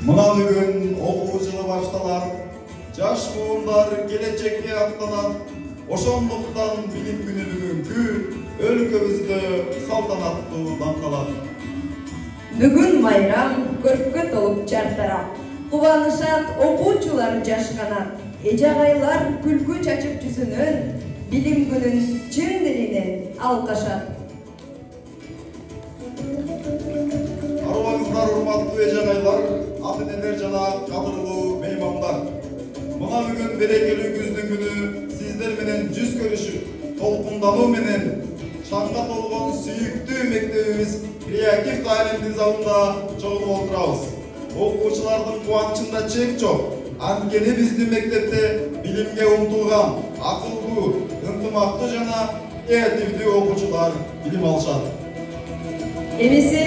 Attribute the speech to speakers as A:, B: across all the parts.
A: Mına bugün okuu жылы baştalar, жаш буындар келечекке аттанат. Ошондуктан билим күнү бүгүнкү өлкөбүздө салтанаттуу даңкалат.
B: Бүгүн майрам көрккө толуп жартарат. Кубанышат окуучулар жашканат. Эжагайлар күлкү чачып жүзүнөн билим күнүн чын дилинен алкашат.
A: Арыбаңыздар урматтуу эжагайлар, ата-энелер жана кадырлуу меймандар. Мына бүгүн берекелүү күздүн күнү сиздер менен жүз көрүшүп, толкундануу менен шаңга толгон сүйүктүү мектебибиз Креатив Тайлимдин залында чогулуп отурабыз. Окуучулардын кубанычында чек жок. Анткени биздин мектепте билимге умтулган, акылдуу, ынтымактуу жана креативдүү окуучулар билим алышат.
B: Эмесе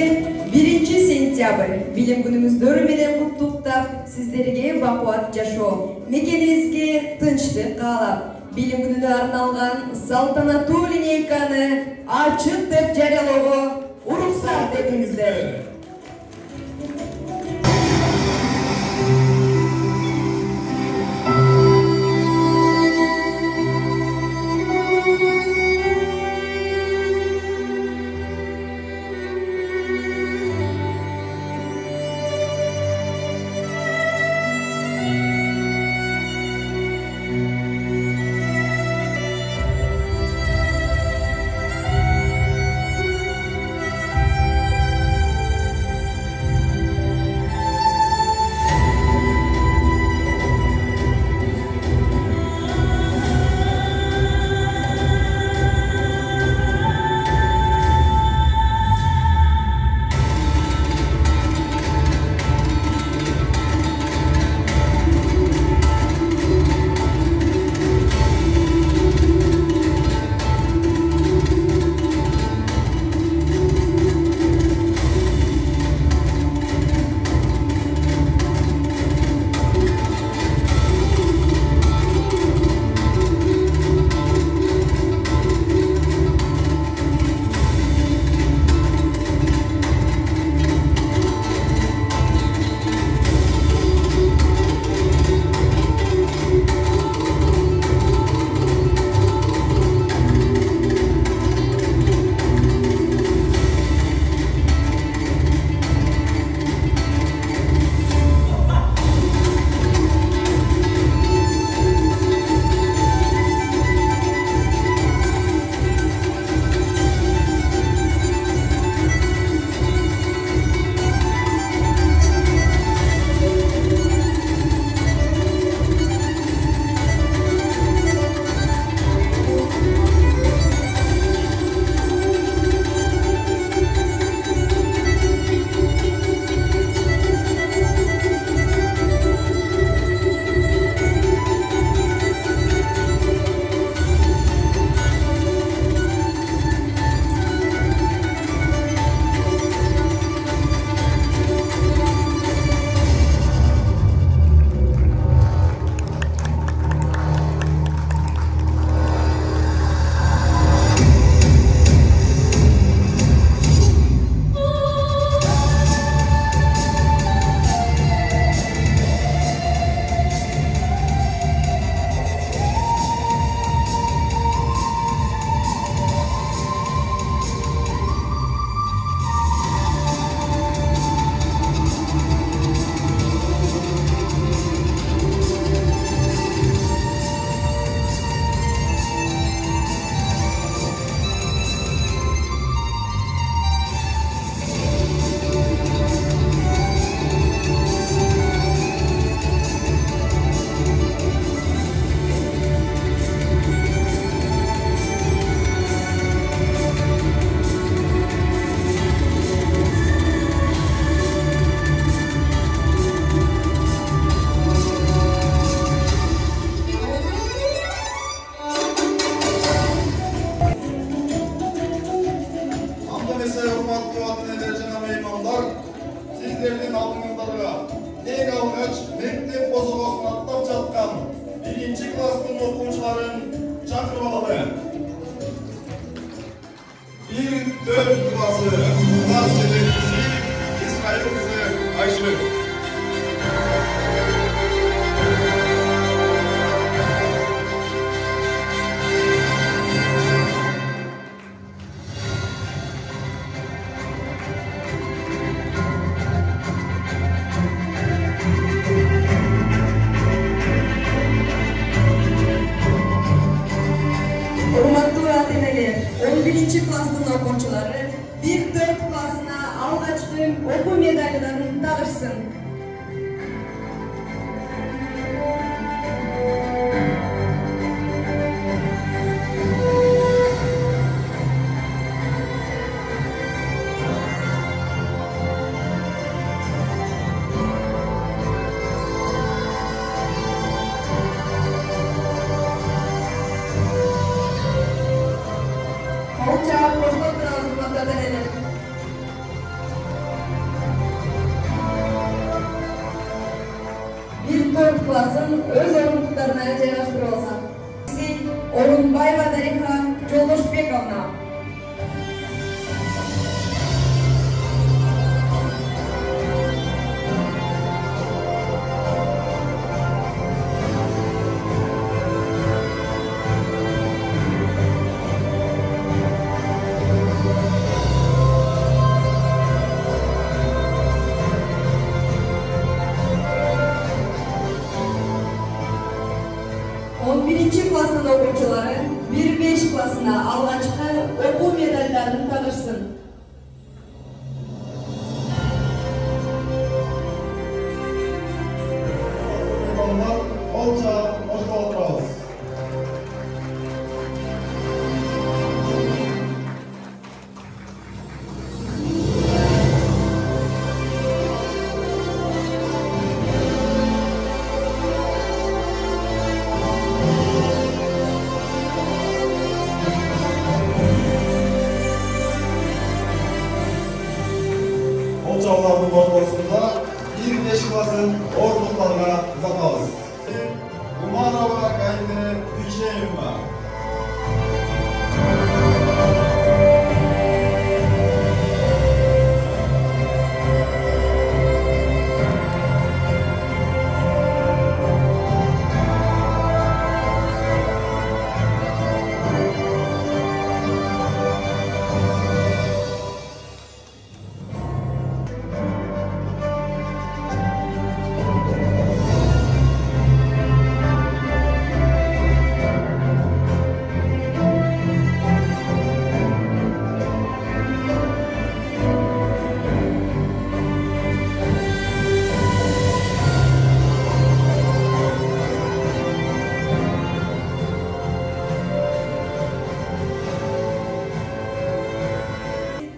B: 1 сентябрь билим күнүңүздөрү менен куттуктап, сиздерге бакубат жашоо, мекенибизге тынчтык каалап, билим күнүнө арналган салтанаттуу линейканы ачык деп жарыялоого уруксат этиңиздер.
A: Sizlerden aldığınızlarga tek algaç mektep bozulmasını atlap жатқан 1. класстың оқушыларын çakırıp alalım. 1-4 klası, класс жетекчisi İsmail kızı Ayşegül.
B: классынын окуучулары 1-4 классына алгачкы окуу медалдарын тагышсын. Klasın öz orunluklarına jaygaштырып алсак. Орунбаева Дариха Жолдошбековна. Классынын окуучулары 1-5 классына алгачкы окуу медалдарын тагышсын.
A: Olçaoğullarının korkusunda 1-5 klasın ordularına uzatmalıyız. Umarova Kayıtı Tükşeyim'e.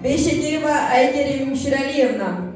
A: Бейшекеева Айгерим Ширалиевна.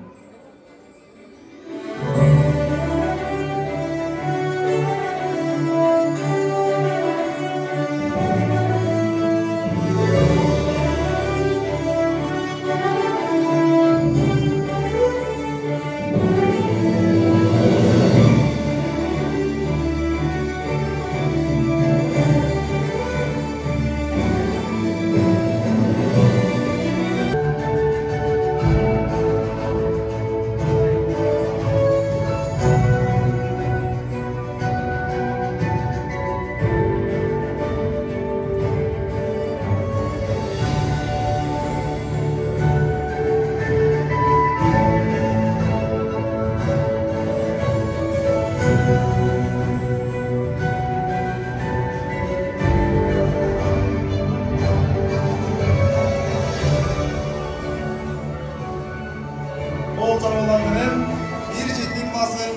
A: Olçaoğullarının 1-7 klasın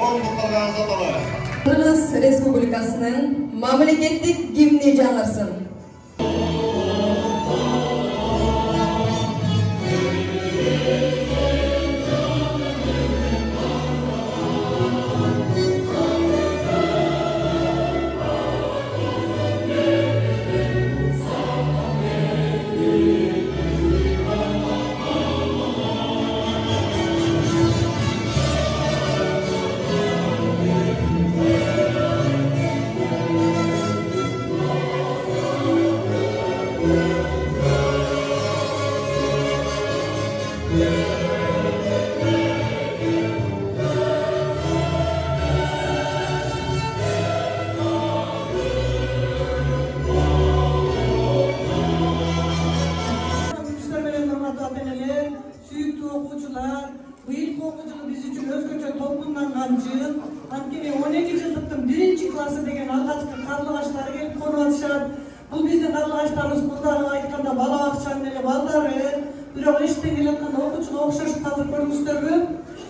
A: orunluklarına uzatılı.
B: Kırgız Respublikasının mamleketlik gimni жаңырсын.
C: Bıyık okuculuğu biz için özgürce toplumlangan yıl, antkeni 12 yıllıktın 1. klası degen algaçkı karlıgaçları gelip konu atışar. Бұл біздің қарлығаштарымыз бұлдарға айтқанда бала бақшаның эле балдары, бирок иштен келатканда окуучуга окшош кадыр көрүңүздөрбү?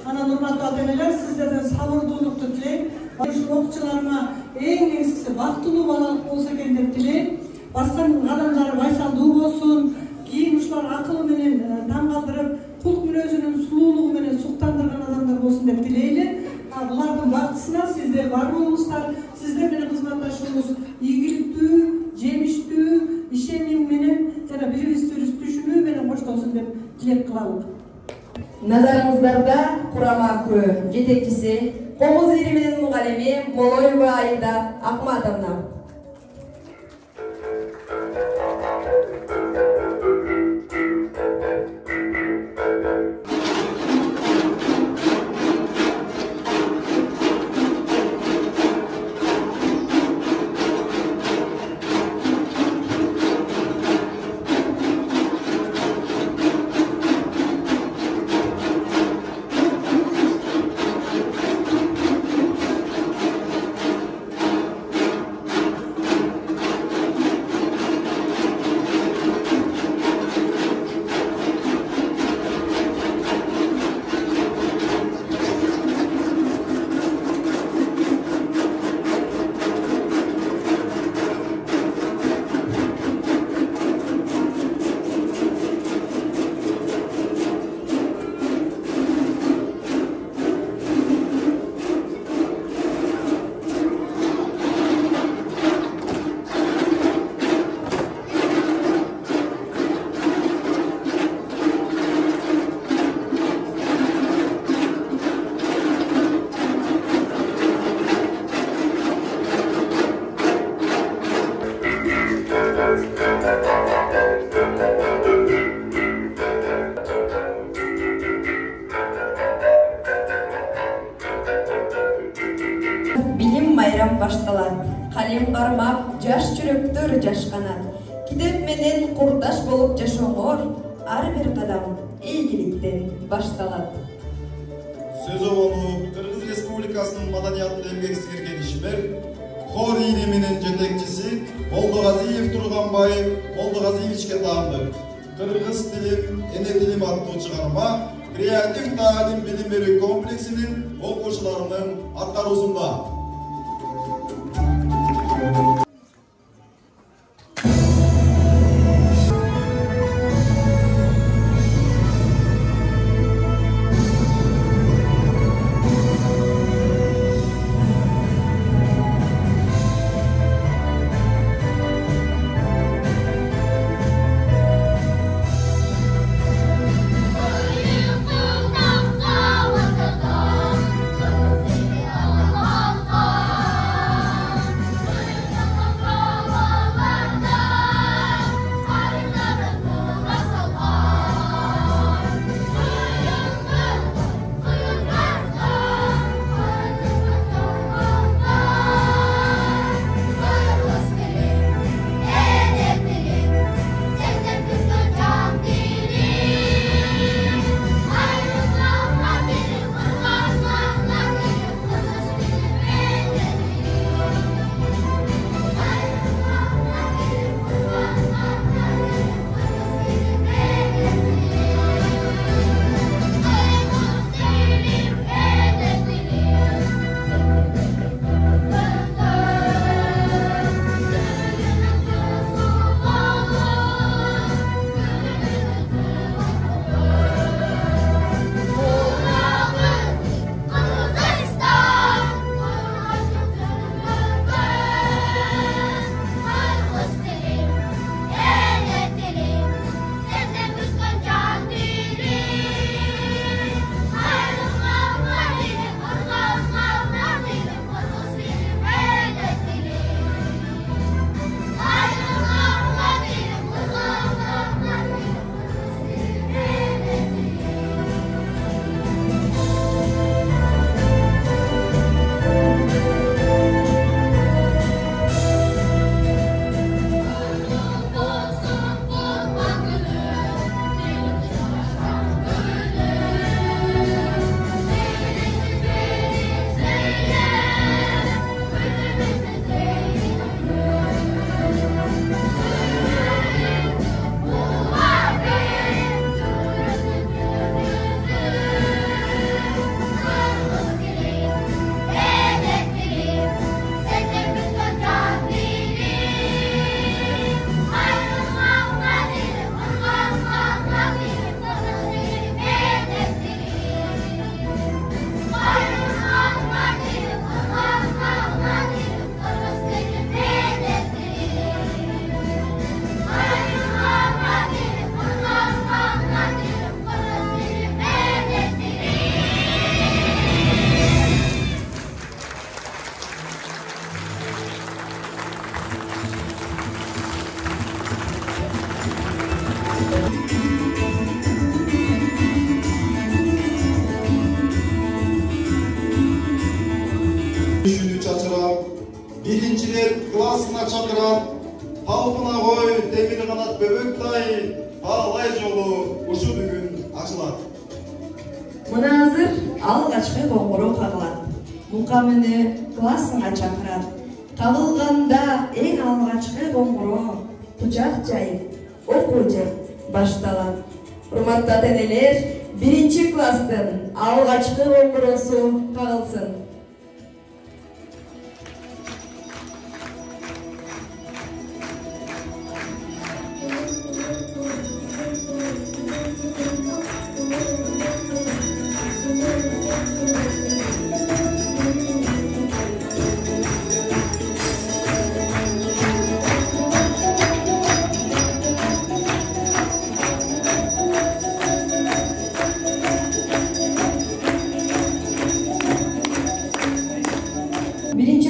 C: Анан урматтуу ата-энелер, сиздерден сабырдуулукту тилейм. Ушул окуучуларыма эң негизгиси бактылуу балалык болсо экен деп тилейм. Баскан кадамдары байсалдуу болсун, кийин ушулар акылы менен таң калтырып, кулк мүнөзүнүн сулуулугу менен суктандырган адамдар болсун деп тилейли. Булардын бактысына сиздер бар болуңуздар, сиздер менен кызматташуубуз ийгиликтүү, жемиштүү, ишеним менен жана бири-бирибизди түшүнүү менен коштолсун деп тилек кылабыз.
B: Назарыңыздарда курама күрөө жетекчиси, Комуз илиминин мугалими Молоева Аида Акматовна. Билим майрам башталат. Калем кармап, жаш жүрөктөр жашканат. Китеп менен курдаш болуп жашооңор ар бир кадам ийгиликтен башталат.
A: Сөз обону Кыргыз Республикасынын маданият эмгек сиңирген ишмер, хор илиминин жетекчиси Молдогазиев Турганбай Молдогазиевичке таандык. Кыргыз тилим, эне тилим аттуу чыгарма креатив таалим билим берүү комплексинин окуучуларынын аткаруусунда.
D: Oh,
A: Düşünü çaçırap, birinciler klasına çakırap, halkına koy demir kanat böbüktay, bağlay jolu uşu bugün açılat.
B: Münazır alğaçkı qoңгуроо кагылат. Мукамыны классыңа чакырат. Кагылганда эң алгачкы qoңгуроо кучак жайып, окуу жеп башталат. Урматтуу ата-энелер, 1-класстын алгачкы qoңгуроосу кагылсын.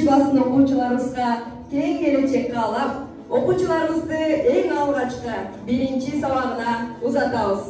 B: Классын окуучуларыбызга кең келечек каалап, окуучуларыбызды эң алгачкы 1-сабагына узатабыз.